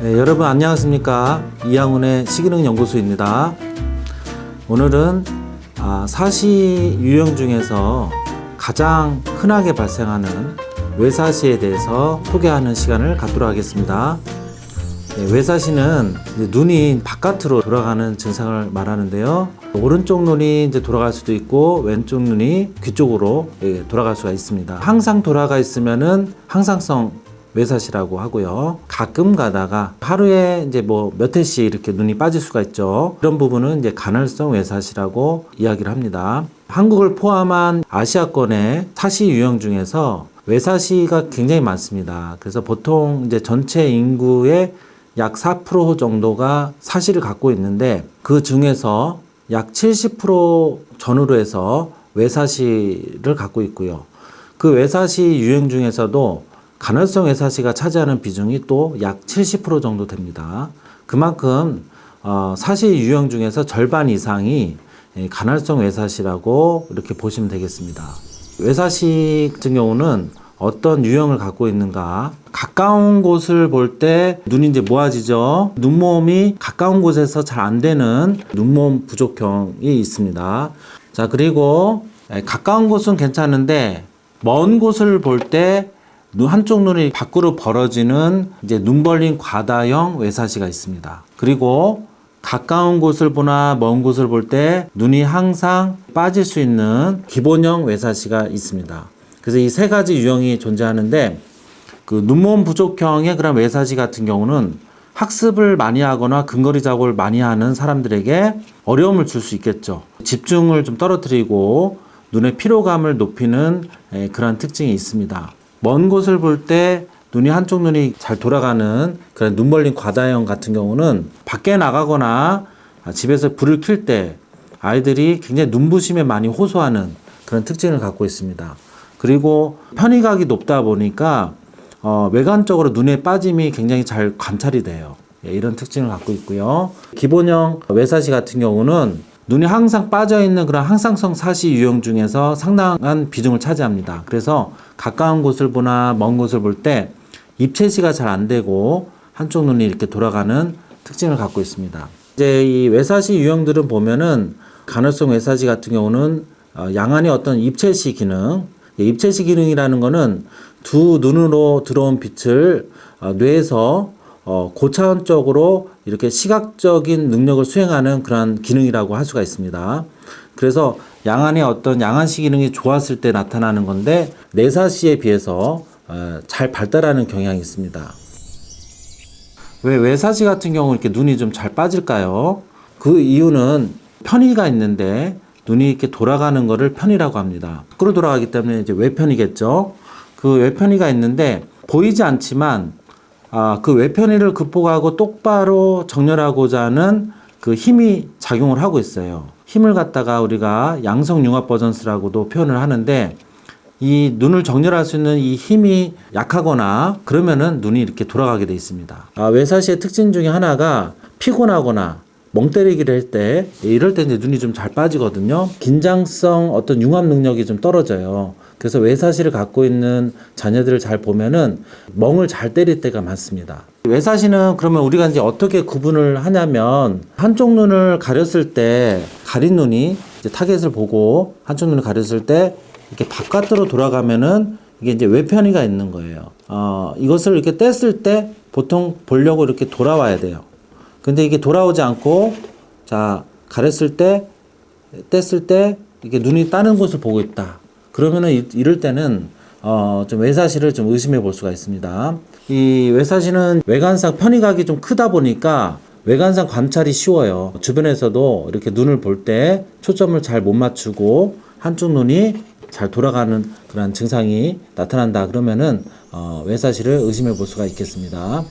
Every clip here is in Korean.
네, 여러분 안녕하십니까. 이양훈의 시기능 연구소입니다. 오늘은 사시 유형 중에서 가장 흔하게 발생하는 외사시에 대해서 소개하는 시간을 갖도록 하겠습니다. 네, 외사시는 눈이 바깥으로 돌아가는 증상을 말하는데요. 오른쪽 눈이 이제 돌아갈 수도 있고 왼쪽 눈이 귀 쪽으로 돌아갈 수가 있습니다. 항상 돌아가 있으면은 항상성 외사시라고 하고요. 가끔 가다가 하루에 이제 몇 회씩 이렇게 눈이 빠질 수가 있죠. 이런 부분은 이제 간헐성 외사시라고 이야기를 합니다. 한국을 포함한 아시아권의 사시 유형 중에서 외사시가 굉장히 많습니다. 그래서 보통 이제 전체 인구의 약 4% 정도가 사시를 갖고 있는데 그 중에서 약 70% 전후로 해서 외사시를 갖고 있고요. 그 외사시 유형 중에서도 간헐성 외사시가 차지하는 비중이 또 약 70% 정도 됩니다. 그만큼 사시 유형 중에서 절반 이상이 간헐성 외사시라고 이렇게 보시면 되겠습니다. 외사시 같은 경우는 어떤 유형을 갖고 있는가? 가까운 곳을 볼 때 눈이 이제 모아지죠. 눈모음이 가까운 곳에서 잘 안 되는 눈모음 부족형이 있습니다. 자, 그리고 가까운 곳은 괜찮은데 먼 곳을 볼 때 한쪽 눈이 밖으로 벌어지는 이제 눈 벌린 과다형 외사시가 있습니다. 그리고 가까운 곳을 보나 먼 곳을 볼 때 눈이 항상 빠질 수 있는 기본형 외사시가 있습니다. 그래서 이 세 가지 유형이 존재하는데 그 눈모음 부족형의 그런 외사시 같은 경우는 학습을 많이 하거나 근거리 작업을 많이 하는 사람들에게 어려움을 줄 수 있겠죠. 집중을 좀 떨어뜨리고 눈의 피로감을 높이는 그런 특징이 있습니다. 먼 곳을 볼 때 눈이 한쪽 눈이 잘 돌아가는 그런 눈 벌린 과다형 같은 경우는 밖에 나가거나 집에서 불을 켤 때 아이들이 굉장히 눈부심에 많이 호소하는 그런 특징을 갖고 있습니다. 그리고 편의각이 높다 보니까 외관적으로 눈의 빠짐이 굉장히 잘 관찰이 돼요. 이런 특징을 갖고 있고요. 기본형 외사시 같은 경우는 눈이 항상 빠져있는 그런 항상성 사시 유형 중에서 상당한 비중을 차지합니다. 그래서 가까운 곳을 보나 먼 곳을 볼 때 입체시가 잘 안 되고 한쪽 눈이 이렇게 돌아가는 특징을 갖고 있습니다. 이제 이 외사시 유형들은 보면은 간헐성 외사시 같은 경우는 양안의 어떤 입체시 기능, 입체시 기능이라는 거는 두 눈으로 들어온 빛을 뇌에서 고차원적으로 이렇게 시각적인 능력을 수행하는 그런 기능이라고 할 수가 있습니다. 그래서 양안의 어떤 양안시 기능이 좋았을 때 나타나는 건데 내사시에 비해서 잘 발달하는 경향이 있습니다. 왜 외사시 같은 경우 이렇게 눈이 좀 잘 빠질까요? 그 이유는 편의가 있는데 눈이 이렇게 돌아가는 거를 편의라고 합니다. 밖으로 돌아가기 때문에 이제 외편이겠죠. 그 외편의가 있는데 보이지 않지만 그 외편의를 극복하고 똑바로 정렬하고자 하는 그 힘이 작용을 하고 있어요. 힘을 갖다가 우리가 양성융합버전스라고도 표현을 하는데 이 눈을 정렬할 수 있는 이 힘이 약하거나 그러면은 눈이 이렇게 돌아가게 돼 있습니다. 외사시의 특징 중에 하나가 피곤하거나 멍 때리기를 할 때 이럴 때 이제 눈이 좀 잘 빠지거든요. 긴장성 어떤 융합 능력이 좀 떨어져요. 그래서 외사시를 갖고 있는 자녀들을 잘 보면은 멍을 잘 때릴 때가 많습니다. 외사시는 그러면 우리가 이제 어떻게 구분을 하냐면 한쪽 눈을 가렸을 때 가린 눈이 이제 타겟을 보고 한쪽 눈을 가렸을 때 이렇게 바깥으로 돌아가면은 이게 이제 외편의가 있는 거예요. 이것을 이렇게 뗐을 때 보통 보려고 이렇게 돌아와야 돼요. 근데 이게 돌아오지 않고 자 가렸을 때 뗐을 때 이렇게 눈이 다른 곳을 보고 있다. 그러면은 이럴 때는 좀 외사시를 좀 의심해 볼 수가 있습니다. 이 외사시는 외관상 편의각이 좀 크다 보니까 외관상 관찰이 쉬워요. 주변에서도 이렇게 눈을 볼 때 초점을 잘 못 맞추고 한쪽 눈이 잘 돌아가는 그런 증상이 나타난다 그러면은 외사시를 의심해 볼 수가 있겠습니다.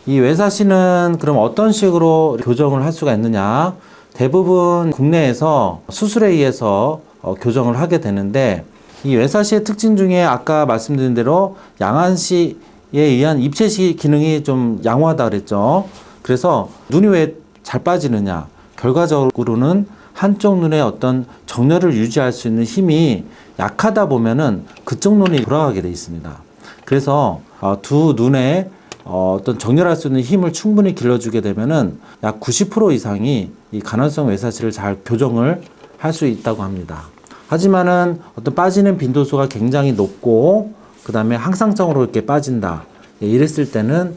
이 외사시는 그럼 어떤 식으로 교정을 할 수가 있느냐? 대부분 국내에서 수술에 의해서 교정을 하게 되는데 이 외사시의 특징 중에 아까 말씀드린 대로 양안시에 의한 입체시 기능이 좀 양호하다 그랬죠. 그래서 눈이 왜 잘 빠지느냐? 결과적으로는 한쪽 눈의 어떤 정렬을 유지할 수 있는 힘이 약하다 보면은 그쪽 눈이 돌아가게 돼 있습니다. 그래서 두 눈의 어떤 정렬할 수 있는 힘을 충분히 길러주게 되면은 약 90% 이상이 이 간헐성 외사시를 잘 교정을 할 수 있다고 합니다. 하지만은 어떤 빠지는 빈도수가 굉장히 높고 그 다음에 항상성으로 이렇게 빠진다. 예, 이랬을 때는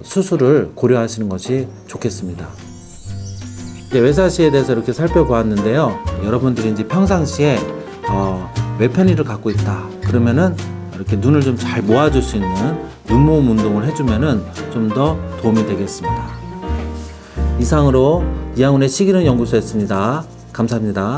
수술을 고려하시는 것이 좋겠습니다. 이제 외사시에 대해서 이렇게 살펴보았는데요. 여러분들이 이제 평상시에 외편의를 갖고 있다. 그러면은 이렇게 눈을 좀 잘 모아줄 수 있는 눈모음 운동을 해주면은 좀 더 도움이 되겠습니다. 이상으로 이양훈의 시기능 연구소였습니다. 감사합니다.